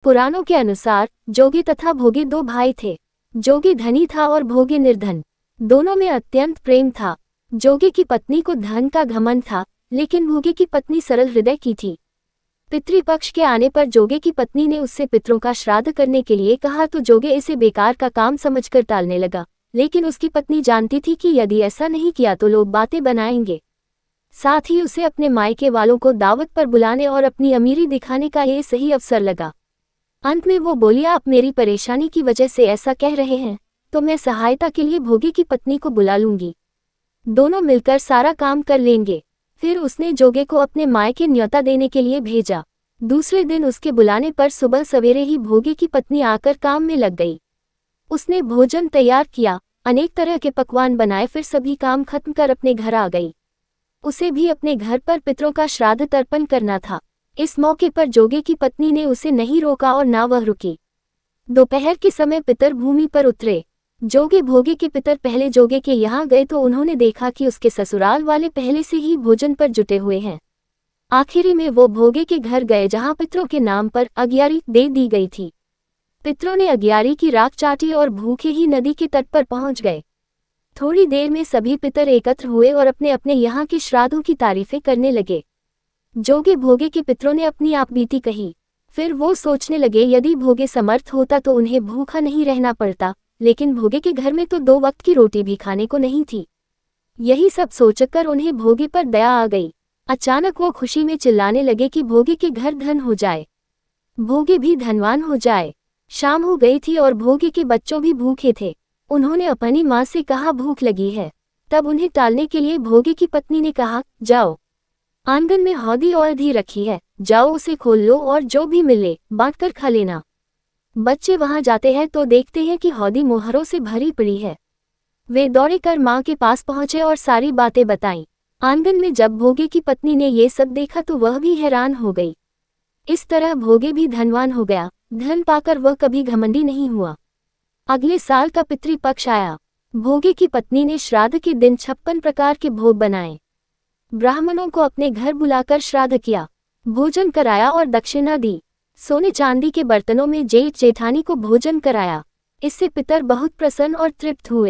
पुराणों के अनुसार जोगी तथा भोगी दो भाई थे। जोगी धनी था और भोगी निर्धन। दोनों में अत्यंत प्रेम था। जोगी की पत्नी को धन का घमंड था, लेकिन भोगी की पत्नी सरल हृदय की थी। पितृपक्ष के आने पर जोगे की पत्नी ने उससे पितरों का श्राद्ध करने के लिए कहा तो जोगे इसे बेकार का काम समझकर टालने लगा, लेकिन उसकी पत्नी जानती थी कि यदि ऐसा नहीं किया तो लोग बातें बनाएंगे। साथ ही उसे अपने मायके वालों को दावत पर बुलाने और अपनी अमीरी दिखाने का ये सही अवसर लगा। अंत में वो बोली, आप मेरी परेशानी की वजह से ऐसा कह रहे हैं तो मैं सहायता के लिए भोगी की पत्नी को बुला लूंगी। दोनों मिलकर सारा काम कर लेंगे। फिर उसने जोगे को अपने मायके न्योता देने के लिए भेजा। दूसरे दिन उसके बुलाने पर सुबह सवेरे ही भोगी की पत्नी आकर काम में लग गई। उसने भोजन तैयार किया, अनेक तरह के पकवान बनाए, फिर सभी काम खत्म कर अपने घर आ गई। उसे भी अपने घर पर पितरों का श्राद्ध तर्पण करना था। इस मौके पर जोगे की पत्नी ने उसे नहीं रोका और ना वह रुकी। दोपहर के समय पितर भूमि पर उतरे। जोगे भोगे के पितर पहले जोगे के यहाँ गए तो उन्होंने देखा कि उसके ससुराल वाले पहले से ही भोजन पर जुटे हुए हैं। आखिरी में वो भोगे के घर गए जहाँ पितरों के नाम पर अग्यारी दे दी गई थी। पितरों ने अग्यारी की राख चाटी और भूखे ही नदी के तट पर पहुंच गए। थोड़ी देर में सभी पितर एकत्र हुए और अपने अपने यहाँ के श्राद्धों की तारीफें करने लगे। जोगे भोगे के पितरों ने अपनी आप बीती कही। फिर वो सोचने लगे, यदि भोगे समर्थ होता तो उन्हें भूखा नहीं रहना पड़ता, लेकिन भोगे के घर में तो 2 वक्त की रोटी भी खाने को नहीं थी। यही सब सोचकर उन्हें भोगे पर दया आ गई। अचानक वो खुशी में चिल्लाने लगे कि भोगे के घर धन हो जाए, भोगे भी धनवान हो जाए। शाम हो गई थी और भोगे के बच्चों भी भूखे थे। उन्होंने अपनी माँ से कहा, भूख लगी है। तब उन्हें टालने के लिए भोगे की पत्नी ने कहा, जाओ, आंगन में हौदी और धी रखी है, जाओ उसे खोल लो और जो भी मिले बांटकर खा लेना। बच्चे वहां जाते हैं तो देखते हैं कि हौदी मोहरों से भरी पड़ी है। वे दौड़े कर माँ के पास पहुंचे और सारी बातें बताईं। आंगन में जब भोगे की पत्नी ने ये सब देखा तो वह भी हैरान हो गई। इस तरह भोगे भी धनवान हो गया। धन पाकर वह कभी घमंडी नहीं हुआ। अगले साल का पितृपक्ष आया। भोगे की पत्नी ने श्राद्ध के दिन 56 प्रकार के भोग बनाए। ब्राह्मणों को अपने घर बुलाकर श्राद्ध किया, भोजन कराया और दक्षिणा दी। सोने चांदी के बर्तनों में जेठ जेठानी को भोजन कराया। इससे पितर बहुत प्रसन्न और तृप्त हुए।